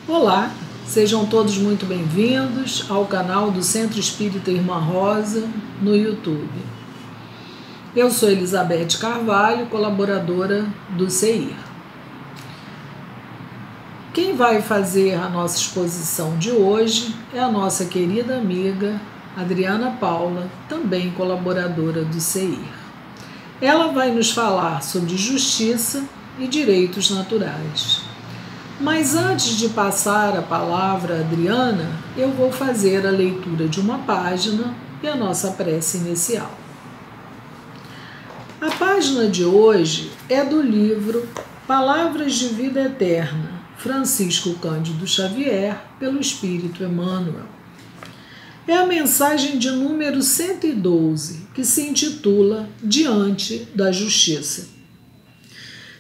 Olá, sejam todos muito bem-vindos ao canal do Centro Espírita Irmã Rosa no YouTube. Eu sou Elizabeth Carvalho, colaboradora do CEIR. Quem vai fazer a nossa exposição de hoje é a nossa querida amiga Adriana Paula, também colaboradora do CEIR. Ela vai nos falar sobre justiça e direitos naturais. Mas antes de passar a palavra a Adriana, eu vou fazer a leitura de uma página e a nossa prece inicial. A página de hoje é do livro Palavras de Vida Eterna, Francisco Cândido Xavier, pelo Espírito Emmanuel. É a mensagem de número 112, que se intitula Diante da Justiça.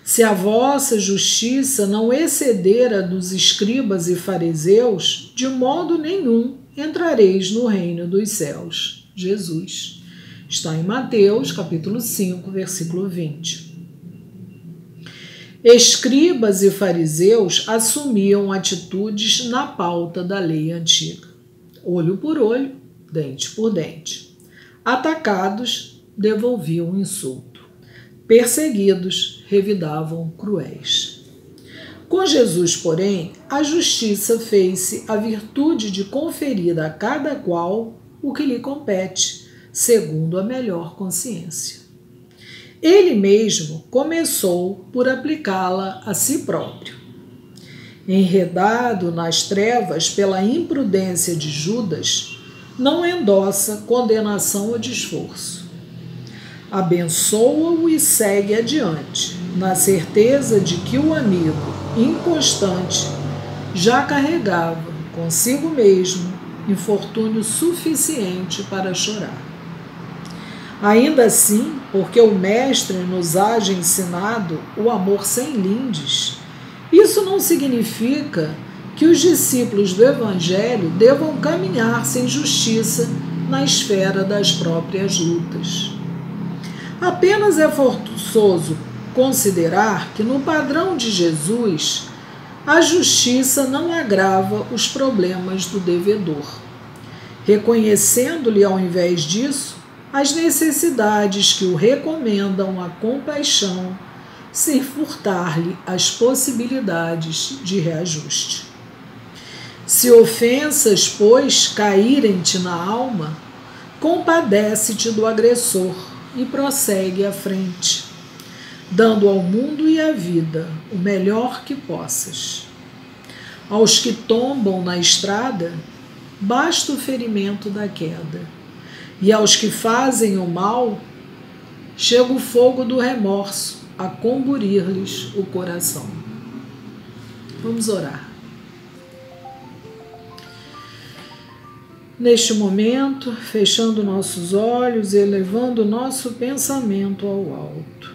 Se a vossa justiça não exceder a dos escribas e fariseus, de modo nenhum entrareis no reino dos céus. Jesus. Está em Mateus, capítulo 5, versículo 20. Escribas e fariseus assumiam atitudes na pauta da lei antiga. Olho por olho, dente por dente. Atacados, devolviam insulto. Perseguidos, revidavam cruéis. Com Jesus, porém, a justiça fez-se a virtude de conferir a cada qual o que lhe compete, segundo a melhor consciência. Ele mesmo começou por aplicá-la a si próprio. Enredado nas trevas pela imprudência de Judas, não endossa condenação ou desforço. Abençoa-o e segue adiante, na certeza de que o amigo, inconstante, já carregava consigo mesmo infortúnio suficiente para chorar. Ainda assim, porque o Mestre nos haja ensinado o amor sem lindes, isso não significa que os discípulos do Evangelho devam caminhar sem justiça na esfera das próprias lutas. Apenas é forçoso considerar que no padrão de Jesus, a justiça não agrava os problemas do devedor, reconhecendo-lhe ao invés disso as necessidades que o recomendam a compaixão, sem furtar-lhe as possibilidades de reajuste. Se ofensas, pois, caírem-te na alma, compadece-te do agressor e prossegue à frente, dando ao mundo e à vida o melhor que possas. Aos que tombam na estrada, basta o ferimento da queda, e aos que fazem o mal, chega o fogo do remorso a comburir-lhes o coração. Vamos orar. Neste momento, fechando nossos olhos e elevando nosso pensamento ao alto.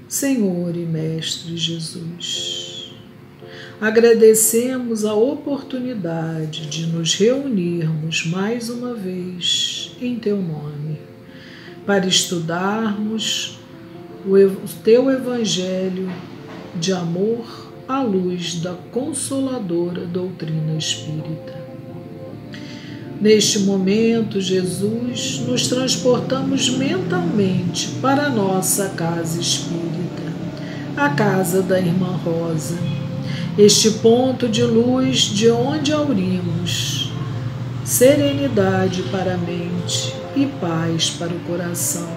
Senhor e Mestre Jesus, agradecemos a oportunidade de nos reunirmos mais uma vez em Teu nome, para estudarmos o Teu Evangelho de amor à luz da consoladora doutrina espírita. Neste momento, Jesus, nos transportamos mentalmente para a nossa casa espírita, a casa da Irmã Rosa, este ponto de luz de onde aurimos serenidade para a mente e paz para o coração.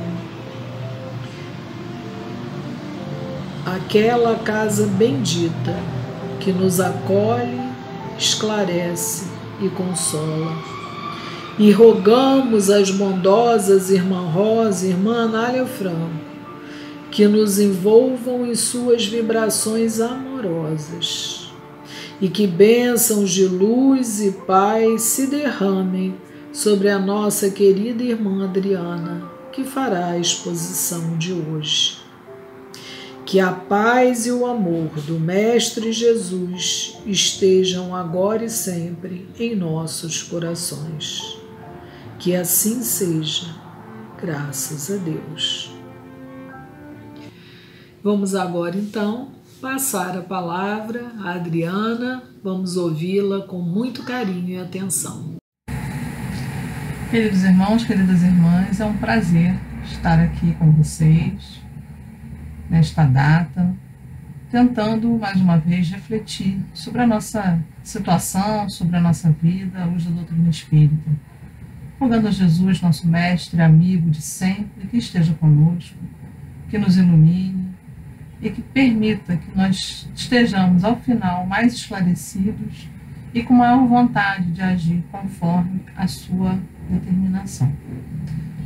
Aquela casa bendita que nos acolhe, esclarece e consola. E rogamos às bondosas Irmã Rosa e Irmã Anália Franco que nos envolvam em suas vibrações amorosas e que bênçãos de luz e paz se derramem sobre a nossa querida Irmã Adriana, que fará a exposição de hoje. Que a paz e o amor do Mestre Jesus estejam agora e sempre em nossos corações. Que assim seja, graças a Deus. Vamos agora, então, passar a palavra à Adriana. Vamos ouvi-la com muito carinho e atenção. Queridos irmãos, queridas irmãs, é um prazer estar aqui com vocês nesta data, tentando mais uma vez refletir sobre a nossa situação, sobre a nossa vida, à luz da doutrina espírita. Rogando a Jesus, nosso mestre, amigo de sempre, que esteja conosco, que nos ilumine e que permita que nós estejamos, ao final, mais esclarecidos e com maior vontade de agir conforme a sua determinação.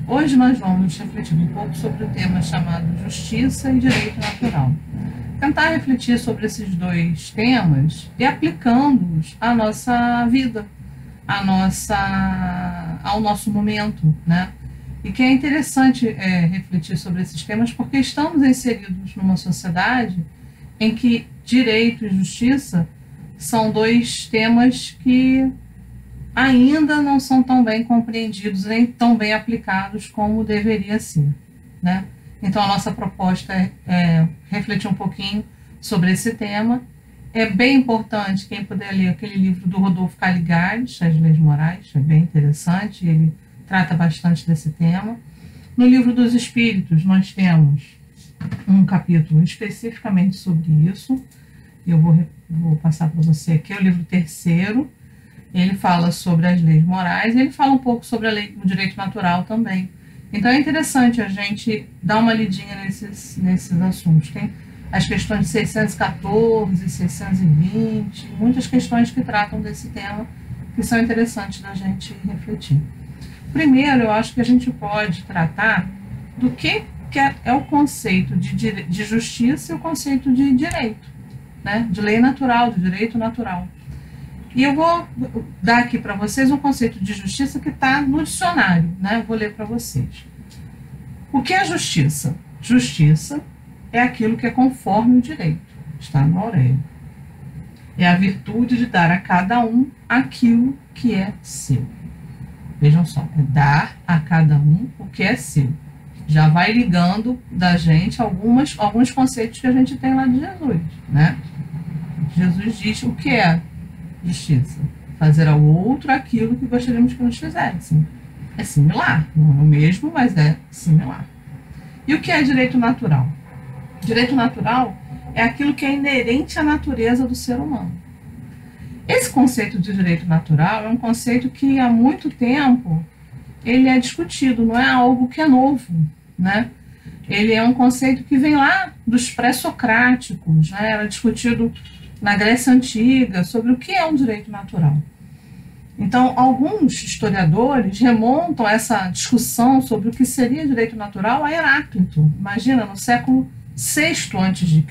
Hoje nós vamos refletir um pouco sobre o tema chamado Justiça e Direito Natural. Tentar refletir sobre esses dois temas e aplicando-os à nossa vida, ao nosso momento, né? E que é interessante refletir sobre esses temas porque estamos inseridos numa sociedade em que direito e justiça são dois temas que ainda não são tão bem compreendidos nem tão bem aplicados como deveria ser, né? Então a nossa proposta é refletir um pouquinho sobre esse tema. É bem importante, quem puder ler aquele livro do Rodolfo Caligares, As Leis Morais, é bem interessante, ele trata bastante desse tema. No Livro dos Espíritos nós temos um capítulo especificamente sobre isso, eu vou passar para você aqui, é o livro 3º, ele fala sobre as leis morais, e ele fala um pouco sobre o direito natural também. Então é interessante a gente dar uma lidinha nesses assuntos. Tem as questões de 614, 620, muitas questões que tratam desse tema que são interessantes da gente refletir. Primeiro, eu acho que a gente pode tratar do que é o conceito de justiça e o conceito de direito, né? De lei natural, de direito natural. E eu vou dar aqui para vocês um conceito de justiça que está no dicionário, né? Eu vou ler para vocês. O que é justiça? Justiça é aquilo que é conforme o direito, está no Aurélio. É a virtude de dar a cada um aquilo que é seu. Vejam só, é dar a cada um o que é seu. Já vai ligando da gente alguns conceitos que a gente tem lá de Jesus, né? Jesus diz o que é justiça: fazer ao outro aquilo que gostaríamos que nos fizessem. É similar, não é o mesmo, mas é similar. E o que é direito natural? Direito natural é aquilo que é inerente à natureza do ser humano. Esse conceito de direito natural é um conceito que há muito tempo ele é discutido, não é algo que é novo, né? Ele é um conceito que vem lá dos pré-socráticos, né? Era discutido na Grécia Antiga sobre o que é um direito natural. Então, alguns historiadores remontam essa discussão sobre o que seria direito natural a Heráclito, imagina, no século VI a.C.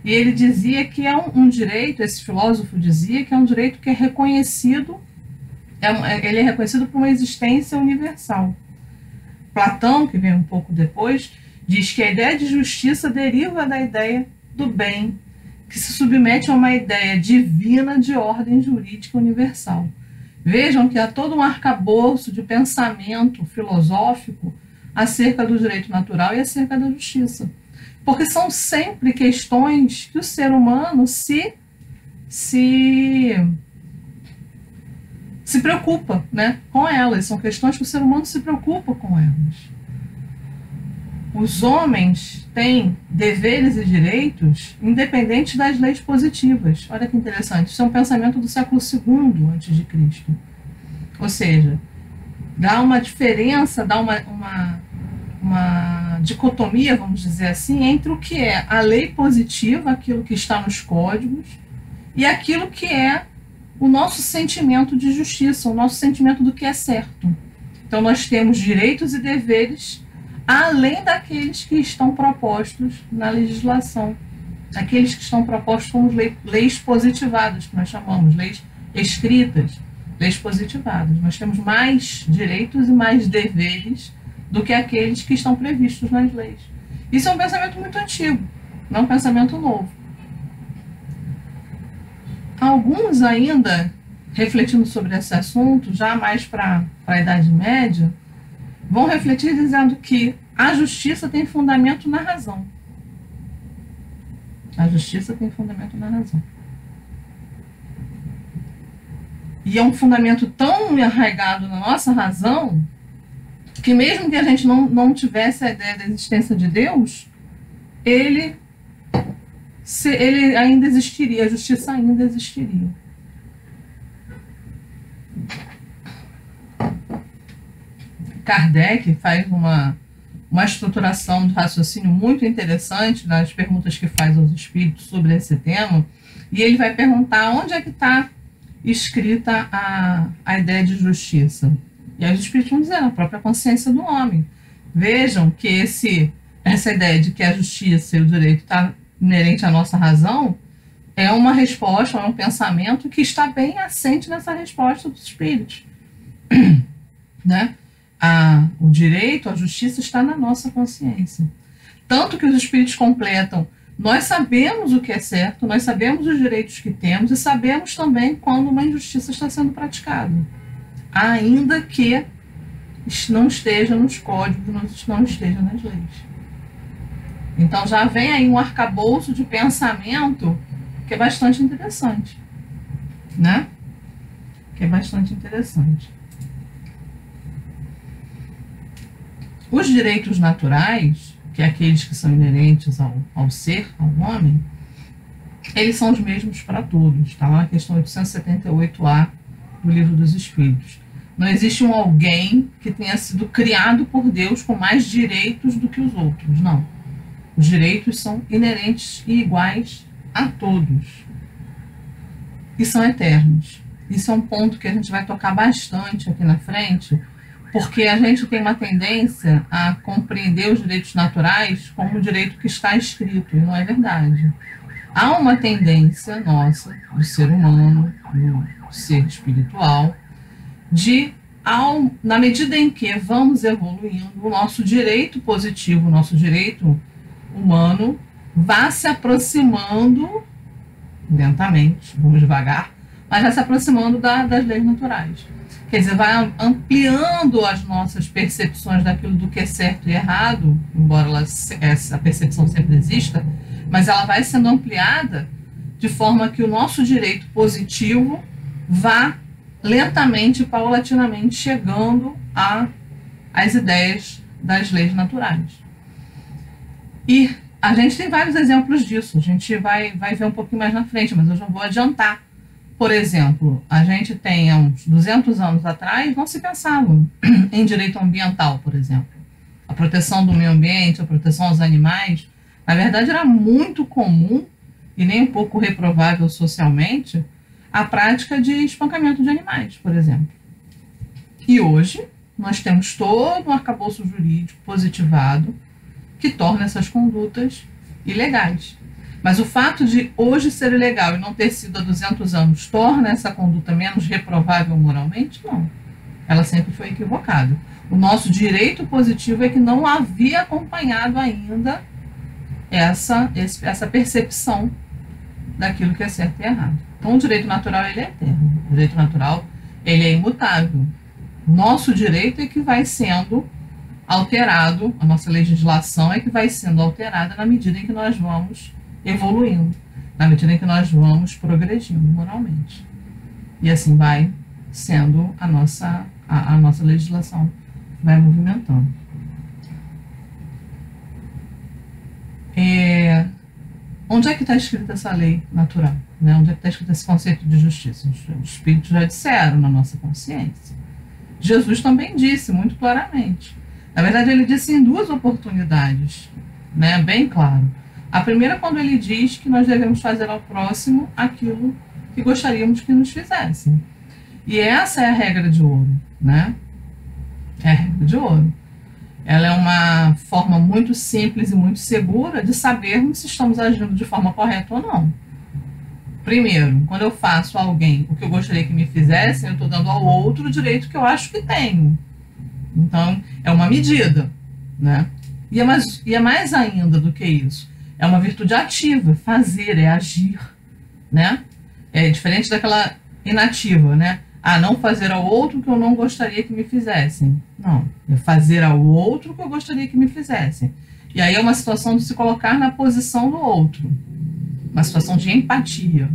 E ele dizia que é um direito, esse filósofo dizia que é um direito que é reconhecido, ele é reconhecido por uma existência universal. Platão, que vem um pouco depois, diz que a ideia de justiça deriva da ideia do bem, que se submete a uma ideia divina de ordem jurídica universal. Vejam que há todo um arcabouço de pensamento filosófico acerca do direito natural e acerca da justiça. Porque são sempre questões que o ser humano se preocupa, né, com elas. São questões que o ser humano se preocupa com elas. Os homens têm deveres e direitos independentes das leis positivas. Olha que interessante. Isso é um pensamento do século II a.C. Ou seja, dá uma diferença, dá uma dicotomia, vamos dizer assim, entre o que é a lei positiva, aquilo que está nos códigos, e aquilo que é o nosso sentimento de justiça, o nosso sentimento do que é certo. Então, nós temos direitos e deveres além daqueles que estão propostos na legislação, aqueles que estão propostos como leis positivadas, que nós chamamos, leis escritas, leis positivadas. Nós temos mais direitos e mais deveres do que aqueles que estão previstos nas leis. Isso é um pensamento muito antigo, não um pensamento novo. Alguns ainda, refletindo sobre esse assunto, já mais para a Idade Média, vão refletir dizendo que a justiça tem fundamento na razão. A justiça tem fundamento na razão. E é um fundamento tão arraigado na nossa razão que mesmo que a gente não tivesse a ideia da existência de Deus, ele ainda existiria, a justiça ainda existiria. Kardec faz uma estruturação de raciocínio muito interessante nas perguntas que faz aos espíritos sobre esse tema, e ele vai perguntar onde é que está escrita a ideia de justiça. E aí os espíritos vão dizer, na própria consciência do homem. Vejam que essa ideia de que a justiça e o direito está inerente à nossa razão é uma resposta, é um pensamento que está bem assente nessa resposta dos espíritos. Né? O direito, a justiça está na nossa consciência. Tanto que os espíritos completam, nós sabemos o que é certo, nós sabemos os direitos que temos e sabemos também quando uma injustiça está sendo praticada, ainda que não esteja nos códigos, não esteja nas leis. Então já vem aí um arcabouço de pensamento que é bastante interessante, né? Que é bastante interessante. Os direitos naturais, que é aqueles que são inerentes ao ser, ao homem, eles são os mesmos para todos. Está lá na questão 878A do Livro dos Espíritos. Não existe um alguém que tenha sido criado por Deus com mais direitos do que os outros, não. Os direitos são inerentes e iguais a todos. E são eternos. Isso é um ponto que a gente vai tocar bastante aqui na frente, porque a gente tem uma tendência a compreender os direitos naturais como o direito que está escrito, e não é verdade. Há uma tendência nossa, do ser humano, do ser espiritual, na medida em que vamos evoluindo, o nosso direito positivo, o nosso direito humano, vai se aproximando, lentamente, vamos devagar, mas vai se aproximando das leis naturais. Quer dizer, vai ampliando as nossas percepções daquilo do que é certo e errado, embora essa percepção sempre exista, mas ela vai sendo ampliada de forma que o nosso direito positivo vá lentamente e paulatinamente chegando às ideias das leis naturais. E a gente tem vários exemplos disso, a gente vai ver um pouquinho mais na frente, mas eu já vou adiantar. Por exemplo, a gente tem há uns 200 anos atrás, não se pensava em direito ambiental, por exemplo. A proteção do meio ambiente, a proteção aos animais, na verdade era muito comum e nem um pouco reprovável socialmente a prática de espancamento de animais, por exemplo. E hoje nós temos todo um arcabouço jurídico positivado que torna essas condutas ilegais. Mas o fato de hoje ser ilegal e não ter sido há 200 anos torna essa conduta menos reprovável moralmente? Não. Ela sempre foi equivocada. O nosso direito positivo é que não havia acompanhado ainda essa percepção daquilo que é certo e errado. Então, o direito natural ele é eterno. O direito natural ele é imutável. Nosso direito é que vai sendo alterado, a nossa legislação é que vai sendo alterada na medida em que nós vamos evoluindo, na medida em que nós vamos progredindo moralmente. E assim vai sendo a nossa legislação, vai movimentando. Onde é que está escrita essa lei natural? Né? Onde é que está escrito esse conceito de justiça? Os espíritos já disseram na nossa consciência. Jesus também disse muito claramente. Na verdade, ele disse em duas oportunidades, né? Bem claro. A primeira, quando ele diz que nós devemos fazer ao próximo aquilo que gostaríamos que nos fizessem. E essa é a regra de ouro, né? É a regra de ouro. Ela é uma forma muito simples e muito segura de sabermos se estamos agindo de forma correta ou não. Primeiro, quando eu faço a alguém o que eu gostaria que me fizessem, eu estou dando ao outro o direito que eu acho que tenho. Então, é uma medida, né? E é mais ainda do que isso. É uma virtude ativa, fazer, é agir, né? É diferente daquela inativa, né? Não fazer ao outro o que eu não gostaria que me fizessem. Não, é fazer ao outro o que eu gostaria que me fizessem. E aí é uma situação de se colocar na posição do outro. uma situação de empatia,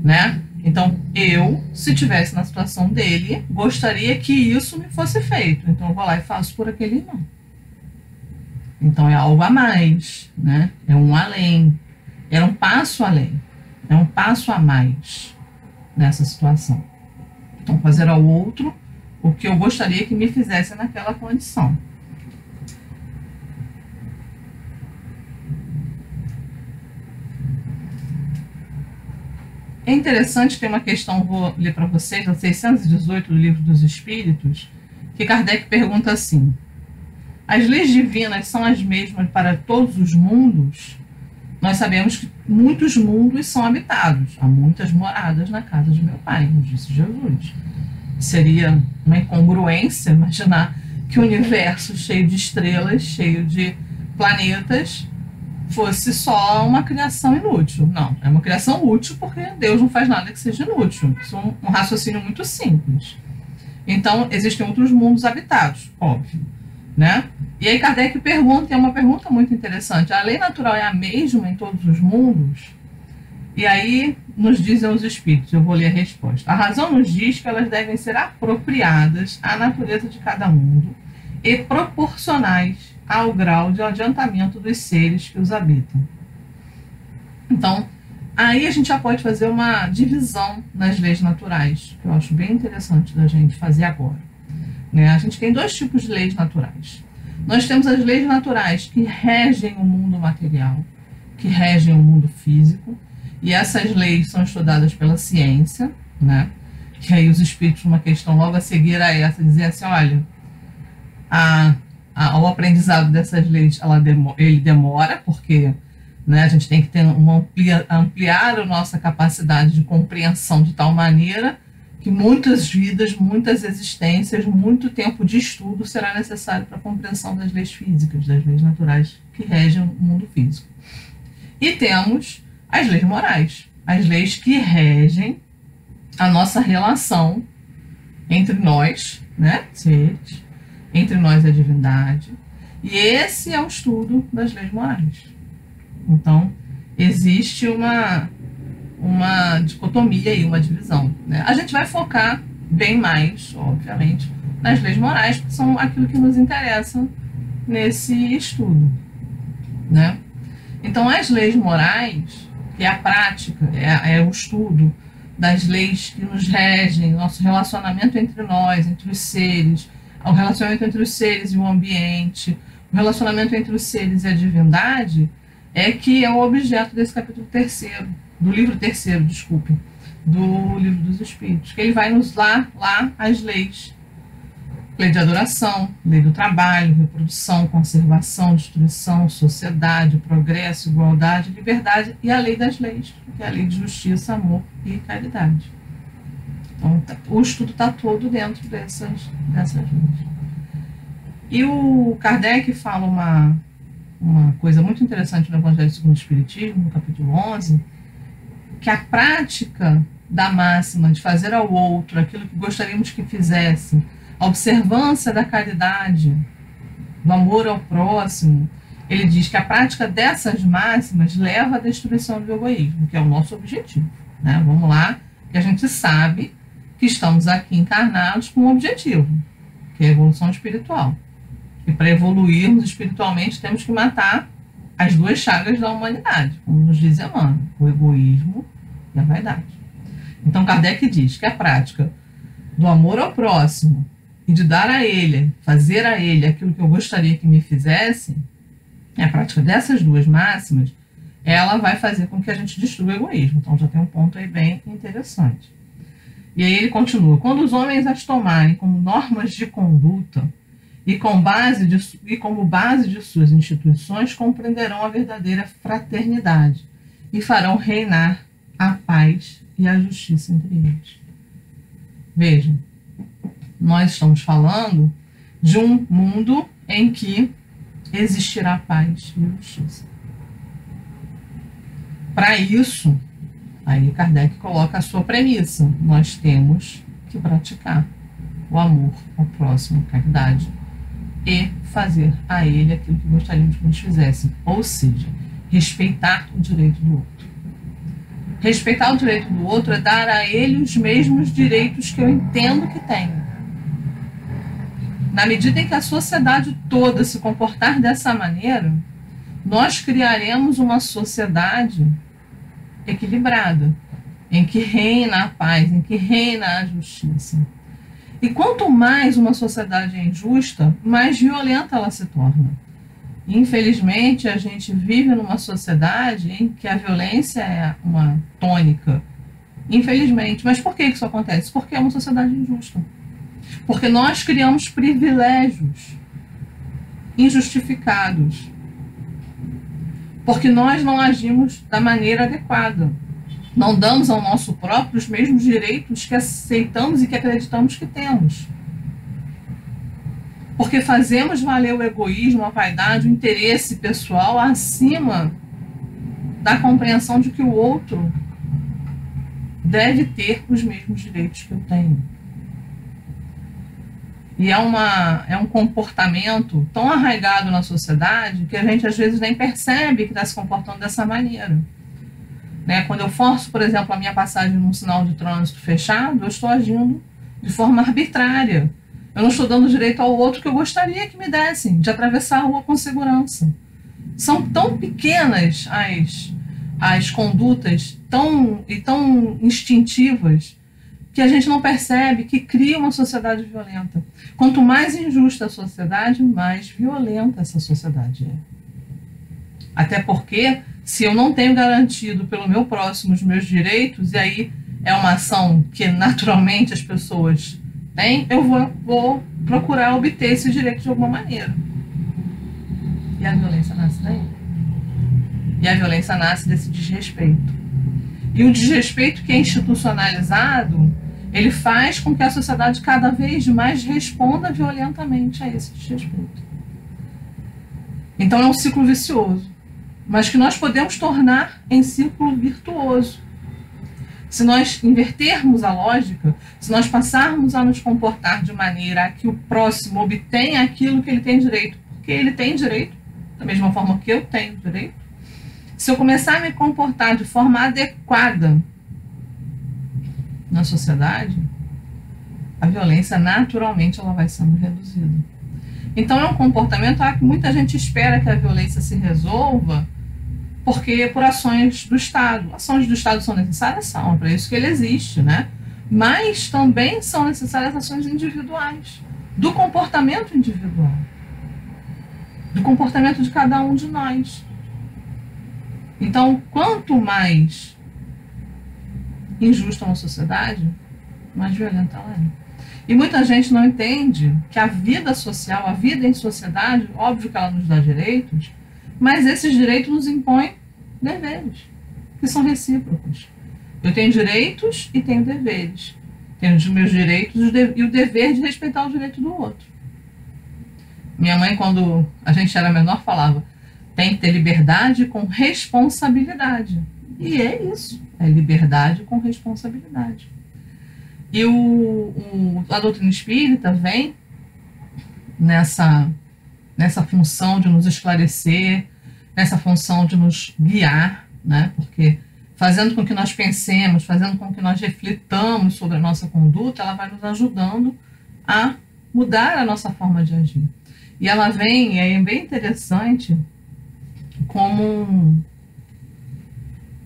né? Então, eu, se estivesse na situação dele, gostaria que isso me fosse feito. Então, eu vou lá e faço por aquele irmão. Então, é algo a mais, né? É um além. É um passo além. É um passo a mais nessa situação. Então, fazer ao outro o que eu gostaria que me fizesse naquela condição. É interessante, tem uma questão, vou ler para vocês, a 618 do Livro dos Espíritos, que Kardec pergunta assim: as leis divinas são as mesmas para todos os mundos? Nós sabemos que muitos mundos são habitados, há muitas moradas na casa de meu Pai, nos disse Jesus. Seria uma incongruência imaginar que o universo cheio de estrelas, cheio de planetas, fosse só uma criação inútil. Não, é uma criação útil porque Deus não faz nada que seja inútil. Isso é um raciocínio muito simples. Então, existem outros mundos habitados, óbvio, né? E aí Kardec pergunta, é uma pergunta muito interessante: a lei natural é a mesma em todos os mundos? E aí nos dizem os espíritos, eu vou ler a resposta. A razão nos diz que elas devem ser apropriadas à natureza de cada mundo e proporcionais ao grau de adiantamento dos seres que os habitam. Então, aí a gente já pode fazer uma divisão nas leis naturais, que eu acho bem interessante da gente fazer agora, né? A gente tem dois tipos de leis naturais. Nós temos as leis naturais que regem o mundo material, que regem o mundo físico, e essas leis são estudadas pela ciência, né? Que aí os espíritos, uma questão logo a seguir a essa, dizer assim: olha, o aprendizado dessas leis, ele demora, porque, né, a gente tem que ter ampliar a nossa capacidade de compreensão de tal maneira que muitas vidas, muitas existências, muito tempo de estudo será necessário para a compreensão das leis físicas, das leis naturais que regem o mundo físico. E temos as leis morais, as leis que regem a nossa relação entre nós, né, seres, entre nós e a divindade. E esse é o estudo das leis morais. Então, existe uma dicotomia e uma divisão, né? A gente vai focar bem mais, obviamente, nas leis morais, que são aquilo que nos interessa nesse estudo, né? Então, as leis morais, que é a prática, é o estudo das leis que nos regem, nosso relacionamento entre nós, entre os seres, o relacionamento entre os seres e o ambiente, o relacionamento entre os seres e a divindade, é que é o objeto desse capítulo 3º, do livro 3º, desculpe, do Livro dos Espíritos, que ele vai nos lá as leis. Lei de adoração, lei do trabalho, reprodução, conservação, destruição, sociedade, progresso, igualdade, liberdade, e a lei das leis, que é a lei de justiça, amor e caridade. Então, o estudo está todo dentro dessas leis. E o Kardec fala uma coisa muito interessante no Evangelho segundo o Espiritismo, no capítulo 11, que a prática da máxima de fazer ao outro aquilo que gostaríamos que fizesse, a observância da caridade, do amor ao próximo, ele diz que a prática dessas máximas leva à destruição do egoísmo, que é o nosso objetivo, né? Vamos lá, que a gente sabe que estamos aqui encarnados com um objetivo, que é a evolução espiritual. E para evoluirmos espiritualmente temos que matar as duas chagas da humanidade, como nos diz Emmanuel, o egoísmo e a vaidade. Então Kardec diz que a prática do amor ao próximo e de dar a ele, fazer a ele aquilo que eu gostaria que me fizesse, a prática dessas duas máximas, ela vai fazer com que a gente destrua o egoísmo. Então já tem um ponto aí bem interessante. E aí ele continua: quando os homens as tomarem como normas de conduta e como base de suas instituições, compreenderão a verdadeira fraternidade e farão reinar a paz e a justiça entre eles. Vejam, nós estamos falando de um mundo em que existirá paz e justiça. Para isso, aí Kardec coloca a sua premissa: nós temos que praticar o amor ao próximo, a caridade, e fazer a ele aquilo que gostaríamos que nos fizesse, ou seja, respeitar o direito do outro. Respeitar o direito do outro é dar a ele os mesmos direitos que eu entendo que tenho. Na medida em que a sociedade toda se comportar dessa maneira, nós criaremos uma sociedade equilibrada, em que reina a paz, em que reina a justiça. E quanto mais uma sociedade é injusta, mais violenta ela se torna. Infelizmente, a gente vive numa sociedade em que a violência é uma tônica. Infelizmente. Mas por que isso acontece? Porque é uma sociedade injusta. Porque nós criamos privilégios injustificados. Porque nós não agimos da maneira adequada. Não damos ao nosso próprio os mesmos direitos que aceitamos e que acreditamos que temos. Porque fazemos valer o egoísmo, a vaidade, o interesse pessoal acima da compreensão de que o outro deve ter os mesmos direitos que eu tenho. E é um comportamento tão arraigado na sociedade que a gente às vezes nem percebe que está se comportando dessa maneira. Né? Quando eu forço, por exemplo, a minha passagem num sinal de trânsito fechado, eu estou agindo de forma arbitrária. Eu não estou dando direito ao outro que eu gostaria que me dessem, de atravessar a rua com segurança. São tão pequenas as condutas tão instintivas que a gente não percebe que cria uma sociedade violenta. Quanto mais injusta a sociedade, mais violenta essa sociedade é. Até porque, se eu não tenho garantido pelo meu próximo os meus direitos, e aí é uma ação que naturalmente as pessoas têm, eu vou procurar obter esse direito de alguma maneira. E a violência nasce daí. E a violência nasce desse desrespeito. E o desrespeito que é institucionalizado, ele faz com que a sociedade cada vez mais responda violentamente a esse desrespeito. Então é um ciclo vicioso, mas que nós podemos tornar em ciclo virtuoso. Se nós invertermos a lógica, se nós passarmos a nos comportar de maneira a que o próximo obtenha aquilo que ele tem direito, porque ele tem direito, da mesma forma que eu tenho direito, se eu começar a me comportar de forma adequada na sociedade, a violência naturalmente ela vai sendo reduzida. Então é um comportamento que muita gente espera que a violência se resolva porque por ações do Estado. Ações do Estado são necessárias? São, é para isso que ele existe, né? Mas também são necessárias ações individuais, do comportamento individual, do comportamento de cada um de nós. Então, quanto mais injusta uma sociedade, mais violenta ela é. E muita gente não entende que a vida social, a vida em sociedade, óbvio que ela nos dá direitos, mas esses direitos nos impõem deveres, que são recíprocos. Eu tenho direitos e tenho deveres. Tenho os meus direitos e o dever de respeitar o direito do outro. Minha mãe, quando a gente era menor, falava: tem que ter liberdade com responsabilidade. E é isso, é liberdade com responsabilidade. E a doutrina espírita vem nessa função de nos esclarecer, nessa função de nos guiar, né? Porque fazendo com que nós pensemos, fazendo com que nós reflitamos sobre a nossa conduta, ela vai nos ajudando a mudar a nossa forma de agir. E ela vem, e é bem interessante, como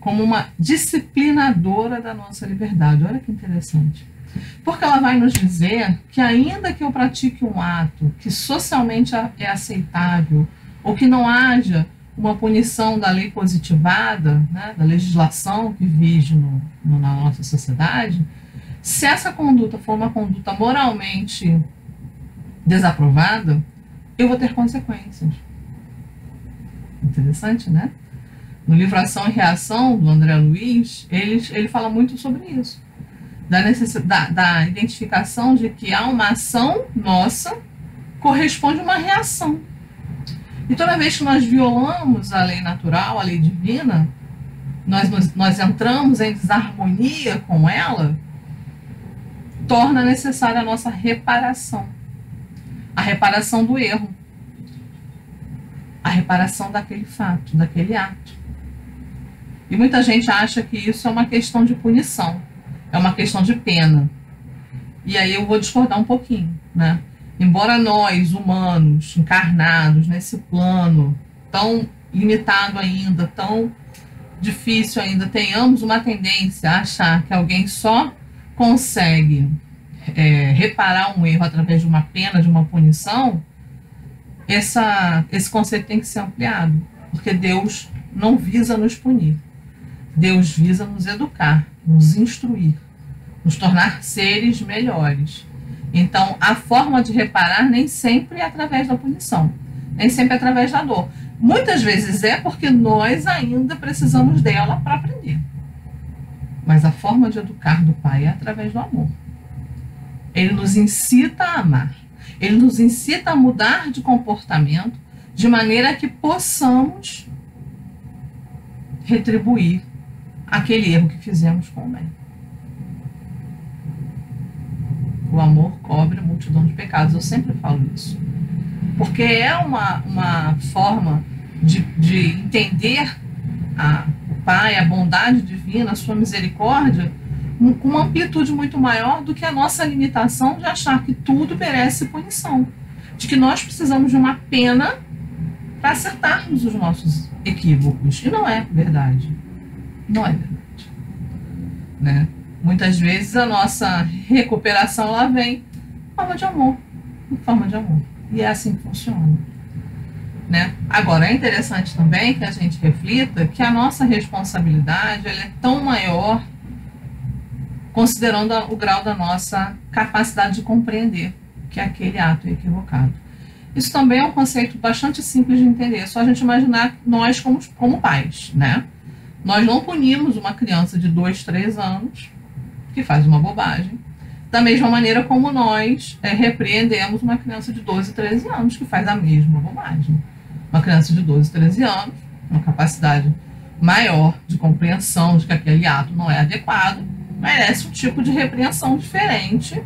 uma disciplinadora da nossa liberdade. Olha que interessante. Porque ela vai nos dizer que ainda que eu pratique um ato que socialmente é aceitável, ou que não haja uma punição da lei positivada, né, da legislação que vige na nossa sociedade, se essa conduta for uma conduta moralmente desaprovada, eu vou ter consequências. Interessante, né? No livro Ação e Reação, do André Luiz, ele fala muito sobre isso. Da identificação de que a uma ação nossa corresponde uma reação. E toda vez que nós violamos a lei natural, a lei divina, nós entramos em desarmonia com ela, torna necessária a nossa reparação. A reparação do erro. A reparação daquele fato, daquele ato. E muita gente acha que isso é uma questão de punição, é uma questão de pena. E aí eu vou discordar um pouquinho, né? Embora nós, humanos, encarnados nesse plano tão limitado ainda, tão difícil ainda, tenhamos uma tendência a achar que alguém só consegue reparar um erro através de uma pena, de uma punição, esse conceito tem que ser ampliado, porque Deus não visa nos punir. Deus visa nos educar, nos instruir, nos tornar seres melhores. Então, a forma de reparar nem sempre é através da punição, nem sempre é através da dor. Muitas vezes é porque nós ainda precisamos dela para aprender. Mas a forma de educar do Pai é através do amor. Ele nos incita a amar. Ele nos incita a mudar de comportamento de maneira que possamos retribuir aquele erro que fizemos com o bem. O amor cobre a multidão de pecados. Eu sempre falo isso. Porque é uma forma de entender o Pai, a bondade divina, a sua misericórdia, com uma amplitude muito maior do que a nossa limitação de achar que tudo merece punição. De que nós precisamos de uma pena para acertarmos os nossos equívocos. E não é verdade. Não é verdade. Né? Muitas vezes a nossa recuperação lá vem em forma de amor. Em forma de amor. E é assim que funciona. Né? Agora, é interessante também que a gente reflita que a nossa responsabilidade ela é tão maior considerando o grau da nossa capacidade de compreender que é aquele ato equivocado. Isso também é um conceito bastante simples de entender. É só a gente imaginar nós como pais. Né? Nós não punimos uma criança de 2, 3 anos que faz uma bobagem, da mesma maneira como nós repreendemos uma criança de 12, 13 anos que faz a mesma bobagem. Uma criança de 12, 13 anos, uma capacidade maior de compreensão de que aquele ato não é adequado, merece um tipo de repreensão diferente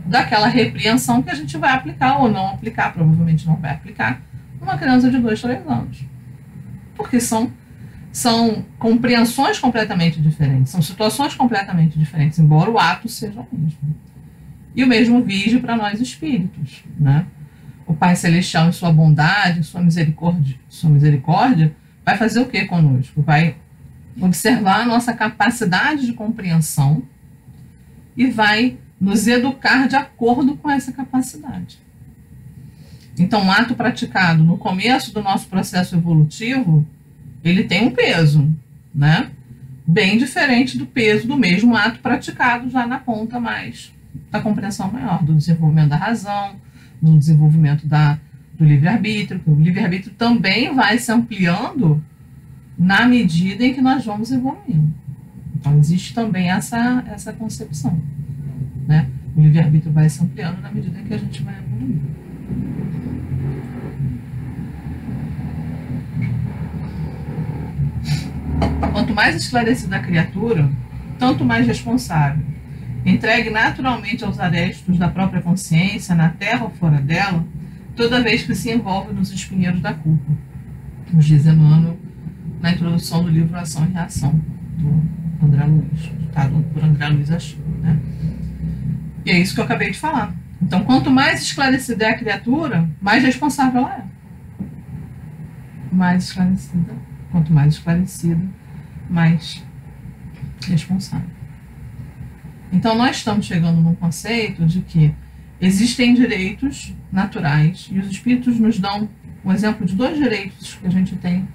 daquela repreensão que a gente vai aplicar ou não aplicar, provavelmente não vai aplicar, numa criança de 2, 3 anos. Porque são compreensões completamente diferentes, são situações completamente diferentes, embora o ato seja o mesmo. E o mesmo vige para nós espíritos, né? O Pai Celestial, em sua bondade, em sua misericórdia, vai fazer o que conosco? Vai observar a nossa capacidade de compreensão e vai nos educar de acordo com essa capacidade. Então, um ato praticado no começo do nosso processo evolutivo, ele tem um peso, né? Bem diferente do peso do mesmo ato praticado já na ponta mais da compreensão maior, do desenvolvimento da razão, do desenvolvimento do livre-arbítrio, que o livre-arbítrio também vai se ampliando na medida em que nós vamos evoluindo. Então, existe também essa concepção, né? O livre-arbítrio vai se ampliando na medida em que a gente vai evoluindo. Quanto mais esclarecida a criatura, tanto mais responsável. Entregue naturalmente aos arestos da própria consciência, na terra ou fora dela, toda vez que se envolve nos espinheiros da culpa. Nos diz Emmanuel na introdução do livro Ação e Reação, do André Luiz, ditado por André Luiz Achille, né? E é isso que eu acabei de falar. Então, quanto mais esclarecida é a criatura, mais responsável ela é. Mais esclarecida. Quanto mais esclarecida, mais responsável. Então, nós estamos chegando num conceito de que existem direitos naturais e os espíritos nos dão um exemplo de 2 direitos que a gente tem,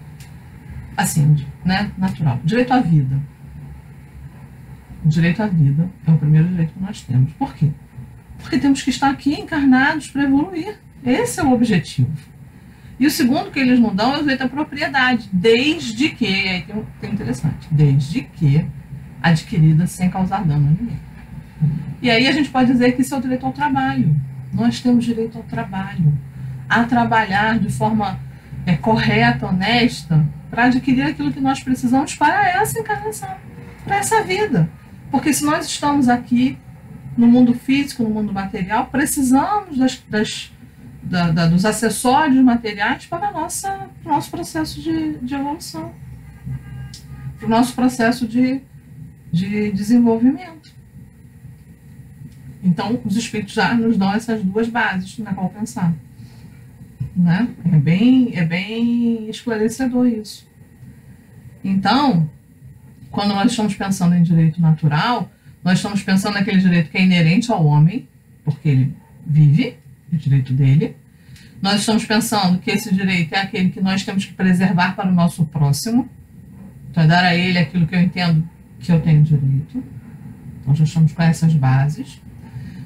assim, né, natural. Direito à vida. O direito à vida é o primeiro direito que nós temos. Por quê? Porque temos que estar aqui encarnados para evoluir. Esse é o objetivo. E o segundo que eles nos dão é o direito à propriedade, desde que, e aí tem interessante, desde que adquirida sem causar dano a ninguém. E aí a gente pode dizer que isso é o direito ao trabalho. Nós temos direito ao trabalho, a trabalhar de forma correta, honesta, para adquirir aquilo que nós precisamos para essa encarnação, para essa vida. Porque se nós estamos aqui no mundo físico, no mundo material, precisamos dos acessórios materiais para o nosso processo de evolução. para o nosso processo de desenvolvimento. Então, os espíritos já nos dão essas duas bases na qual pensar. Né? É bem esclarecedor isso. Então, quando nós estamos pensando em direito natural, nós estamos pensando naquele direito que é inerente ao homem, porque ele vive, é o direito dele. Nós estamos pensando que esse direito é aquele que nós temos que preservar para o nosso próximo, para dar a ele aquilo que eu entendo que eu tenho direito. Então, já estamos com essas bases.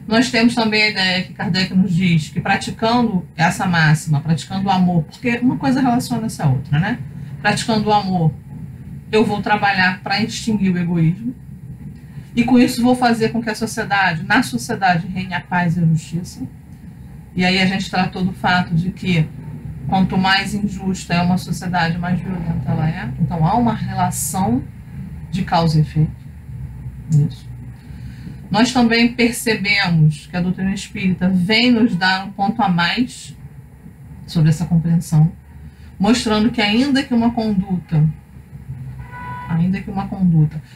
Nós temos também a ideia que Kardec nos diz que praticando essa máxima, praticando o amor, porque uma coisa relaciona-se à outra, né? Praticando o amor, eu vou trabalhar para extinguir o egoísmo. E com isso vou fazer com que na sociedade reine a paz e a justiça. E aí a gente tratou do fato de que quanto mais injusta é uma sociedade, mais violenta ela é. Então há uma relação de causa e efeito nisso. Nós também percebemos que a doutrina espírita vem nos dar um ponto a mais sobre essa compreensão, mostrando que ainda que uma conduta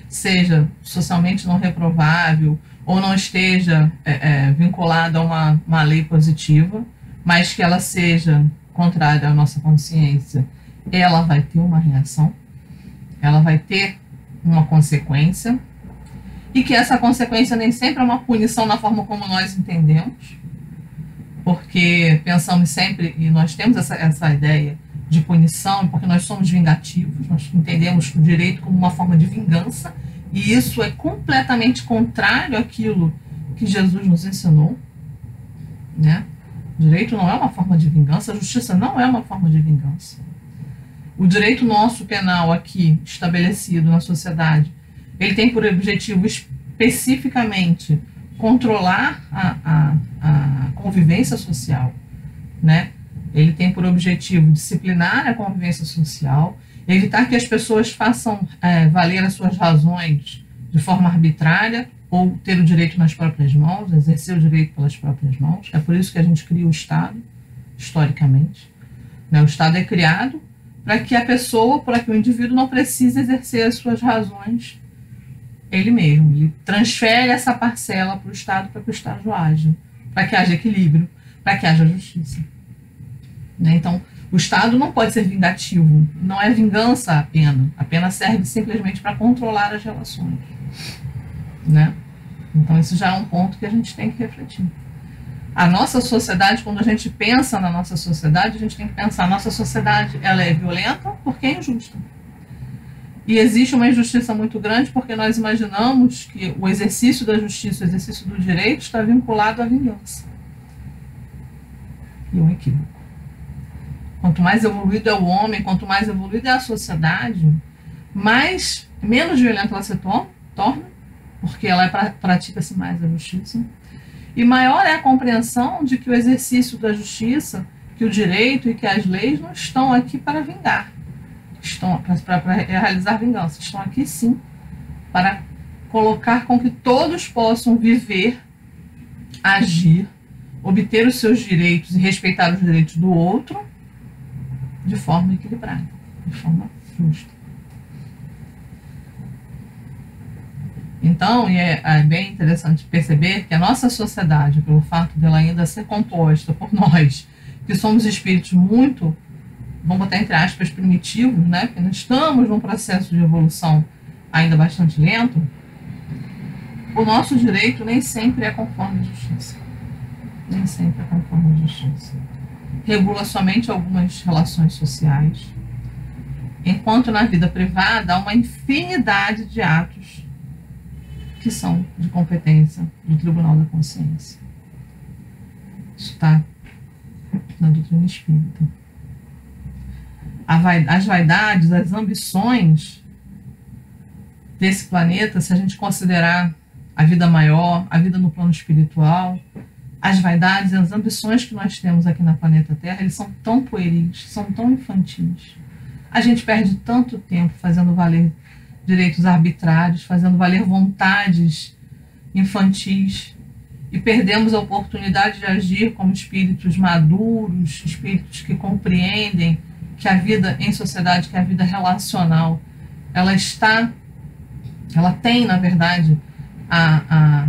seja socialmente não reprovável ou não esteja vinculada a uma lei positiva, mas que ela seja contrária à nossa consciência, ela vai ter uma reação, ela vai ter uma consequência, e que essa consequência nem sempre é uma punição na forma como nós entendemos, porque pensamos sempre, e nós temos essa ideia de punição, porque nós somos vingativos, nós entendemos o direito como uma forma de vingança, e isso é completamente contrário àquilo que Jesus nos ensinou, né? O direito não é uma forma de vingança, a justiça não é uma forma de vingança. O direito nosso penal aqui, estabelecido na sociedade, ele tem por objetivo especificamente controlar a convivência social, né? Ele tem por objetivo disciplinar a convivência social, evitar que as pessoas façam valer as suas razões de forma arbitrária ou ter o direito nas próprias mãos, exercer o direito pelas próprias mãos. É por isso que a gente cria o Estado, historicamente. Né? O Estado é criado para que a pessoa, para que o indivíduo não precise exercer as suas razões ele mesmo. Ele transfere essa parcela para o Estado, para que o Estado haja, para que haja equilíbrio, para que haja justiça. Né? Então, o Estado não pode ser vingativo, não é vingança a pena serve simplesmente para controlar as relações. Né? Então, isso já é um ponto que a gente tem que refletir. A nossa sociedade, quando a gente pensa na nossa sociedade, a gente tem que pensar, a nossa sociedade ela é violenta porque é injusta. E existe uma injustiça muito grande porque nós imaginamos que o exercício da justiça, o exercício do direito está vinculado à vingança. E é um equívoco. Quanto mais evoluído é o homem, quanto mais evoluída é a sociedade, menos violenta ela se torna, porque ela pratica-se mais a justiça. E maior é a compreensão de que o exercício da justiça, que o direito e que as leis não estão aqui para vingar, estão para realizar vingança, estão aqui sim para colocar com que todos possam viver, agir, obter os seus direitos e respeitar os direitos do outro de forma equilibrada, de forma justa. Então, é bem interessante perceber que a nossa sociedade, pelo fato dela ainda ser composta por nós, que somos espíritos muito, vamos botar entre aspas, primitivos, né? Porque nós estamos num processo de evolução ainda bastante lento, o nosso direito nem sempre é conforme a justiça. Nem sempre é conforme a justiça. Regula somente algumas relações sociais, enquanto na vida privada há uma infinidade de atos que são de competência do Tribunal da Consciência. Isso está na doutrina espírita. As vaidades, as ambições desse planeta, se a gente considerar a vida maior, a vida no plano espiritual, as vaidades e as ambições que nós temos aqui na planeta Terra, eles são tão pueris, são tão infantis. A gente perde tanto tempo fazendo valer direitos arbitrários, fazendo valer vontades infantis, e perdemos a oportunidade de agir como espíritos maduros, espíritos que compreendem que a vida em sociedade, que a vida relacional, ela tem, na verdade, a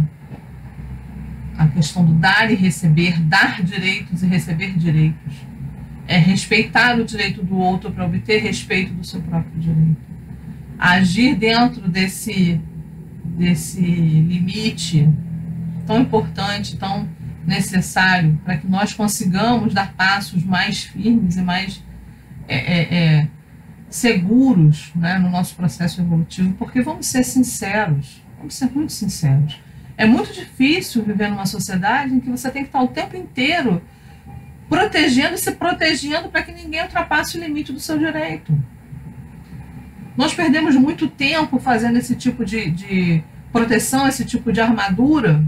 questão do dar e receber, dar direitos e receber direitos. É respeitar o direito do outro para obter respeito do seu próprio direito. Agir dentro desse limite tão importante, tão necessário, para que nós consigamos dar passos mais firmes e mais seguros, né, no nosso processo evolutivo, porque vamos ser sinceros, vamos ser muito sinceros. É muito difícil viver numa sociedade em que você tem que estar o tempo inteiro protegendo e se protegendo para que ninguém ultrapasse o limite do seu direito. Nós perdemos muito tempo fazendo esse tipo de proteção, esse tipo de armadura,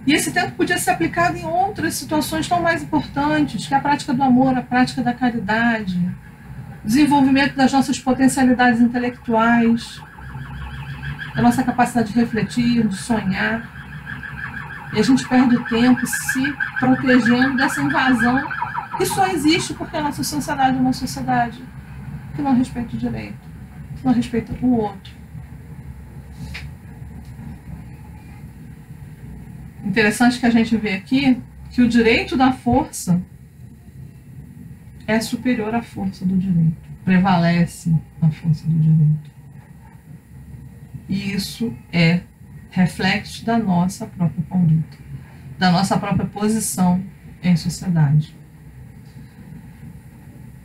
e esse tempo podia ser aplicado em outras situações tão mais importantes, que é a prática do amor, a prática da caridade, desenvolvimento das nossas potencialidades intelectuais, da nossa capacidade de refletir, de sonhar. E a gente perde tempo se protegendo dessa invasão que só existe porque a nossa sociedade é uma sociedade que não respeita o direito, que não respeita o outro. Interessante que a gente vê aqui que o direito da força é superior à força do direito, prevalece a força do direito. E isso é reflexo da nossa própria conduta, da nossa própria posição em sociedade.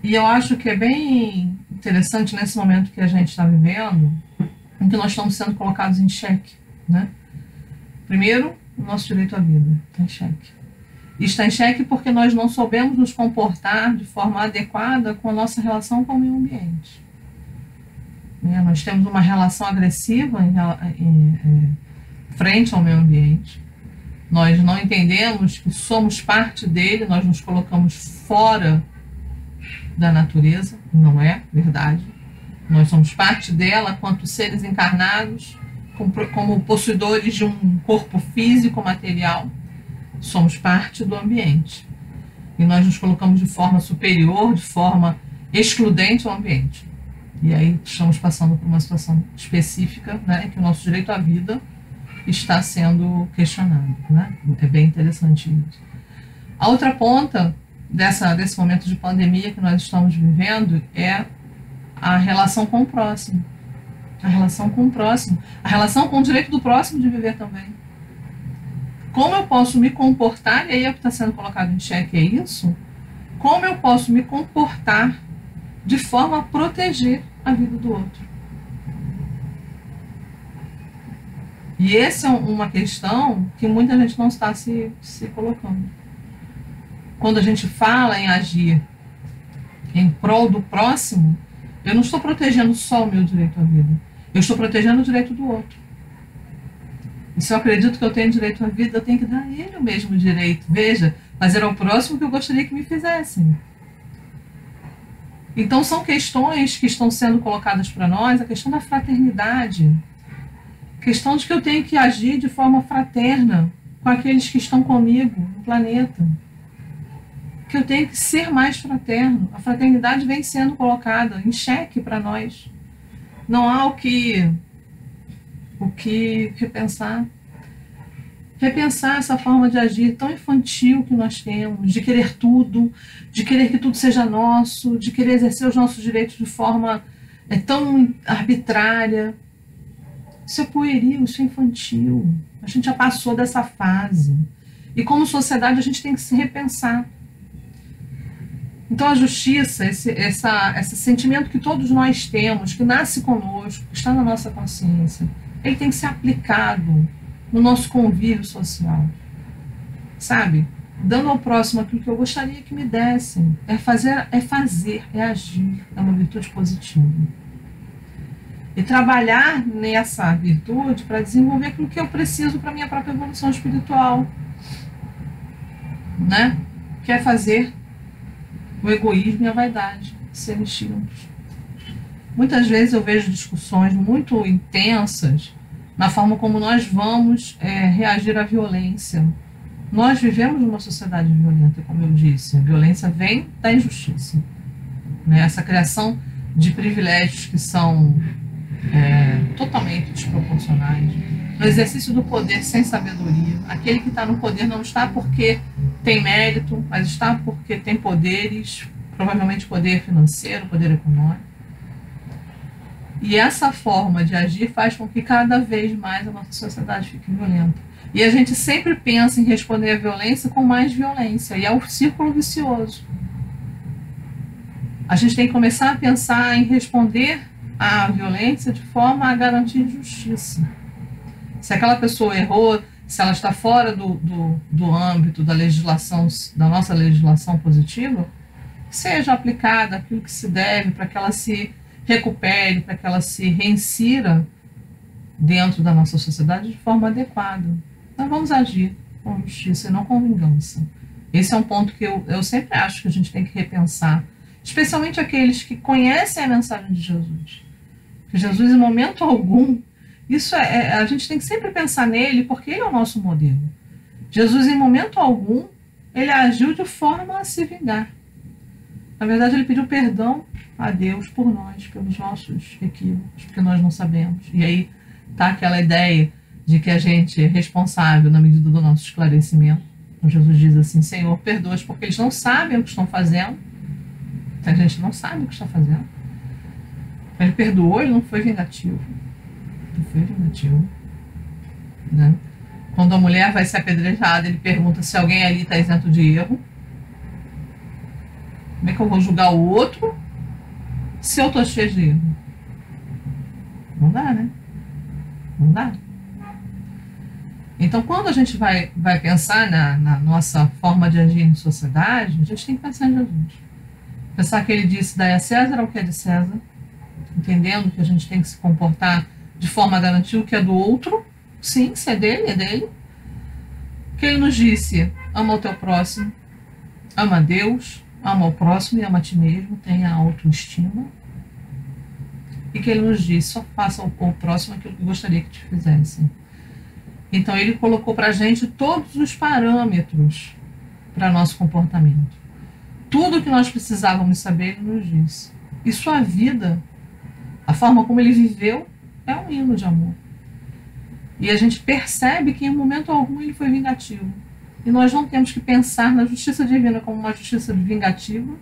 E eu acho que é bem interessante nesse momento que a gente está vivendo, em que nós estamos sendo colocados em xeque, né? Primeiro, o nosso direito à vida está em xeque. E está em xeque porque nós não soubemos nos comportar de forma adequada com a nossa relação com o meio ambiente. Nós temos uma relação agressiva frente ao meio ambiente. Nós não entendemos que somos parte dele, nós nos colocamos fora da natureza, não é verdade. Nós somos parte dela quanto seres encarnados, como possuidores de um corpo físico material, somos parte do ambiente. E nós nos colocamos de forma superior, de forma excludente ao ambiente. E aí estamos passando por uma situação específica, né, que o nosso direito à vida está sendo questionado, né? É bem interessante isso. A outra ponta desse momento de pandemia que nós estamos vivendo é a relação com o próximo. A relação com o próximo. A relação com o direito do próximo de viver também. Como eu posso me comportar, e aí é o que está sendo colocado em xeque, é isso? Como eu posso me comportar de forma a proteger a vida do outro? E essa é uma questão que muita gente não está se colocando. Quando a gente fala em agir em prol do próximo, eu não estou protegendo só o meu direito à vida. Eu estou protegendo o direito do outro. E se eu acredito que eu tenho direito à vida, eu tenho que dar a ele o mesmo direito. Veja, fazer ao próximo que eu gostaria que me fizessem. Então são questões que estão sendo colocadas para nós, a questão da fraternidade, a questão de que eu tenho que agir de forma fraterna com aqueles que estão comigo no planeta, que eu tenho que ser mais fraterno. A fraternidade vem sendo colocada em xeque para nós. Não há o que repensar. Repensar essa forma de agir tão infantil que nós temos, de querer tudo, de querer que tudo seja nosso, de querer exercer os nossos direitos de forma tão arbitrária. Isso é pueril, isso é infantil. A gente já passou dessa fase. E como sociedade a gente tem que se repensar. Então a justiça, esse sentimento que todos nós temos, que nasce conosco, que está na nossa consciência, ele tem que ser aplicado no nosso convívio social, sabe? Dando ao próximo aquilo que eu gostaria que me dessem. É fazer, é agir, é uma virtude positiva. E trabalhar nessa virtude para desenvolver aquilo que eu preciso para a minha própria evolução espiritual, né? Que é fazer o egoísmo e a vaidade serem extintos. Muitas vezes eu vejo discussões muito intensas na forma como nós vamos reagir à violência. Nós vivemos numa sociedade violenta, como eu disse. A violência vem da injustiça, né? Essa criação de privilégios que são totalmente desproporcionais, no exercício do poder sem sabedoria. Aquele que está no poder não está porque tem mérito, mas está porque tem poderes, provavelmente poder financeiro, poder econômico. E essa forma de agir faz com que cada vez mais a nossa sociedade fique violenta. E a gente sempre pensa em responder à violência com mais violência, e é um círculo vicioso. A gente tem que começar a pensar em responder à violência de forma a garantir justiça. Se aquela pessoa errou, se ela está fora do âmbito da legislação, da nossa legislação positiva, seja aplicada aquilo que se deve para que ela se recupere, para que ela se reinsira dentro da nossa sociedade de forma adequada. Nós vamos agir com justiça e não com vingança. Esse é um ponto que eu sempre acho que a gente tem que repensar, especialmente aqueles que conhecem a mensagem de Jesus. Que Jesus, em momento algum, a gente tem que sempre pensar nele, porque ele é o nosso modelo. Jesus, em momento algum, ele agiu de forma a se vingar. Na verdade, ele pediu perdão a Deus por nós, pelos nossos equívocos, porque nós não sabemos. E aí está aquela ideia de que a gente é responsável na medida do nosso esclarecimento. Então, Jesus diz assim: Senhor, perdoa-os porque eles não sabem o que estão fazendo. A gente não sabe o que está fazendo. Ele perdoou, ele não foi vingativo. Não foi vingativo. Né? Quando a mulher vai ser apedrejada, ele pergunta se alguém ali está isento de erro. Como é que eu vou julgar o outro se eu estou cheio de erro? Não dá, né? Não dá. Então, quando a gente vai pensar na nossa forma de agir em sociedade, a gente tem que pensar em Jesus. Pensar que ele disse: dai a César o que é de César, entendendo que a gente tem que se comportar de forma a garantir o que é do outro. Sim, se é dele. Que ele nos disse: ama o teu próximo, ama a Deus, ama o próximo e ama a ti mesmo, tenha autoestima. E que ele nos disse: só faça ao próximo aquilo que gostaria que te fizessem. Então ele colocou para a gente todos os parâmetros para nosso comportamento. Tudo que nós precisávamos saber, ele nos disse. E sua vida, a forma como ele viveu, é um hino de amor. E a gente percebe que em momento algum ele foi vingativo. E nós não temos que pensar na justiça divina como uma justiça vingativa,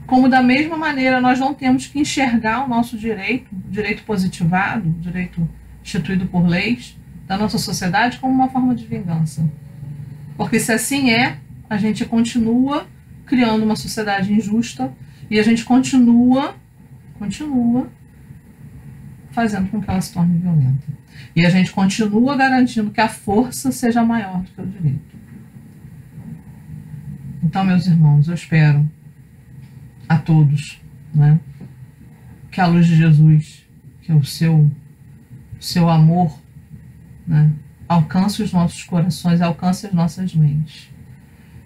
como da mesma maneira nós não temos que enxergar o nosso direito positivado, direito instituído por leis da nossa sociedade, como uma forma de vingança. Porque se assim é, a gente continua criando uma sociedade injusta e a gente continua fazendo com que ela se torne violenta. E a gente continua garantindo que a força seja maior do que o direito. Então, meus irmãos, eu espero a todos, né, que a luz de Jesus, que o seu amor, né, alcance os nossos corações, alcance as nossas mentes.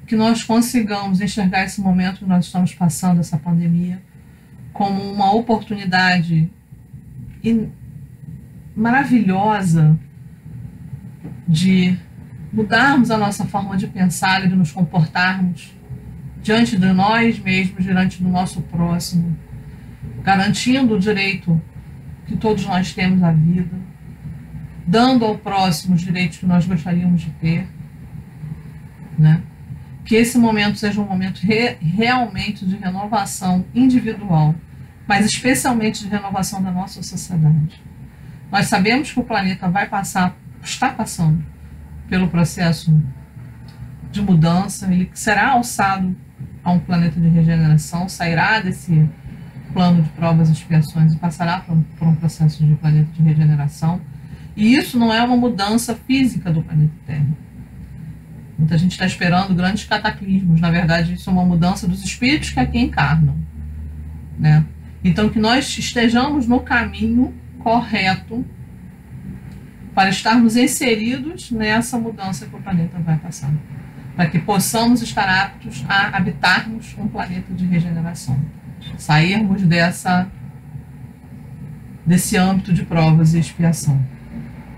Que nós consigamos enxergar esse momento que nós estamos passando, essa pandemia, como uma oportunidade maravilhosa de mudarmos a nossa forma de pensar e de nos comportarmos diante de nós mesmos, diante do nosso próximo, garantindo o direito que todos nós temos à vida, dando ao próximo os direitos que nós gostaríamos de ter, né? Que esse momento seja um momento realmente de renovação individual, mas especialmente de renovação da nossa sociedade. Nós sabemos que o planeta está passando pelo processo de mudança, ele será alçado a um planeta de regeneração, sairá desse plano de provas e expiações e passará por um processo de planeta de regeneração. E isso não é uma mudança física do planeta Terra. Muita gente está esperando grandes cataclismos. Na verdade, isso é uma mudança dos espíritos que aqui encarnam, né? Então, que nós estejamos no caminho correto para estarmos inseridos nessa mudança que o planeta vai passar, para que possamos estar aptos a habitarmos um planeta de regeneração, sairmos desse âmbito de provas e expiação.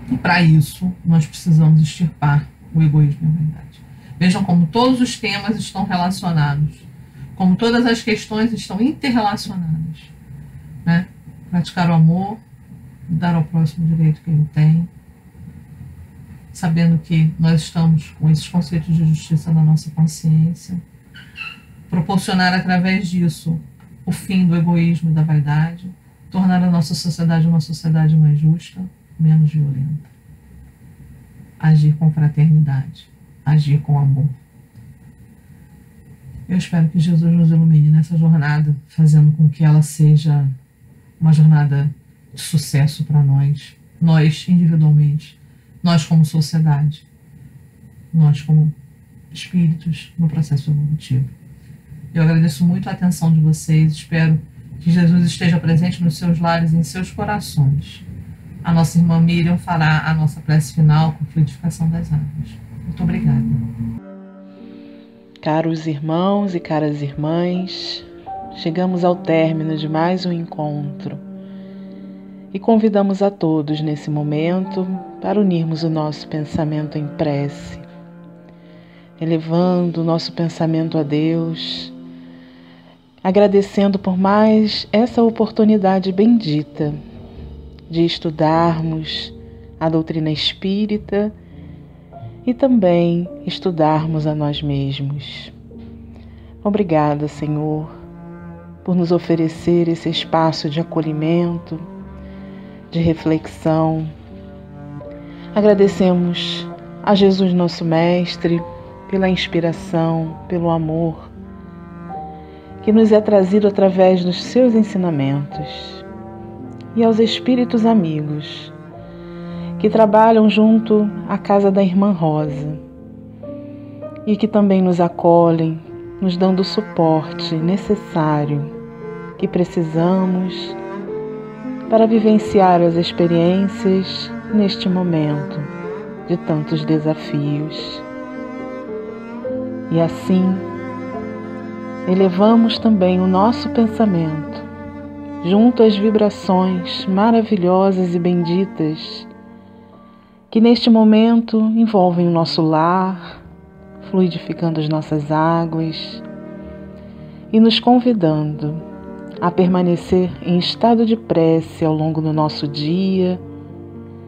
E para isso, nós precisamos extirpar o egoísmo e a vaidade. Vejam como todos os temas estão relacionados, como todas as questões estão interrelacionadas. né? Praticar o amor, dar ao próximo o direito que ele tem, sabendo que nós estamos com esses conceitos de justiça na nossa consciência, proporcionar através disso o fim do egoísmo e da vaidade, tornar a nossa sociedade uma sociedade mais justa, menos violenta. Agir com fraternidade, agir com amor. Eu espero que Jesus nos ilumine nessa jornada, fazendo com que ela seja uma jornada de sucesso para nós individualmente, nós como sociedade, nós como espíritos no processo evolutivo. Eu agradeço muito a atenção de vocês, espero que Jesus esteja presente nos seus lares e em seus corações. A nossa irmã Miriam fará a nossa prece final com fluidificação das águas. Muito obrigada. Caros irmãos e caras irmãs, chegamos ao término de mais um encontro e convidamos a todos nesse momento para unirmos o nosso pensamento em prece, elevando o nosso pensamento a Deus, agradecendo por mais essa oportunidade bendita de estudarmos a doutrina espírita e também estudarmos a nós mesmos. Obrigada, Senhor, por nos oferecer esse espaço de acolhimento, de reflexão. Agradecemos a Jesus, nosso Mestre, pela inspiração, pelo amor que nos é trazido através dos seus ensinamentos, e aos espíritos amigos que trabalham junto à casa da Irmã Rosa e que também nos acolhem, nos dando o suporte necessário que precisamos para vivenciar as experiências neste momento de tantos desafios. E assim, elevamos também o nosso pensamento junto às vibrações maravilhosas e benditas que neste momento envolvem o nosso lar, fluidificando as nossas águas e nos convidando a permanecer em estado de prece ao longo do nosso dia,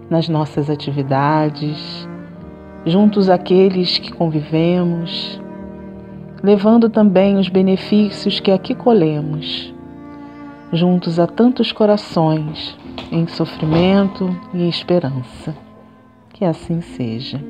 nas nossas atividades, juntos àqueles que convivemos, levando também os benefícios que aqui colhemos, juntos a tantos corações em sofrimento e esperança. Que assim seja.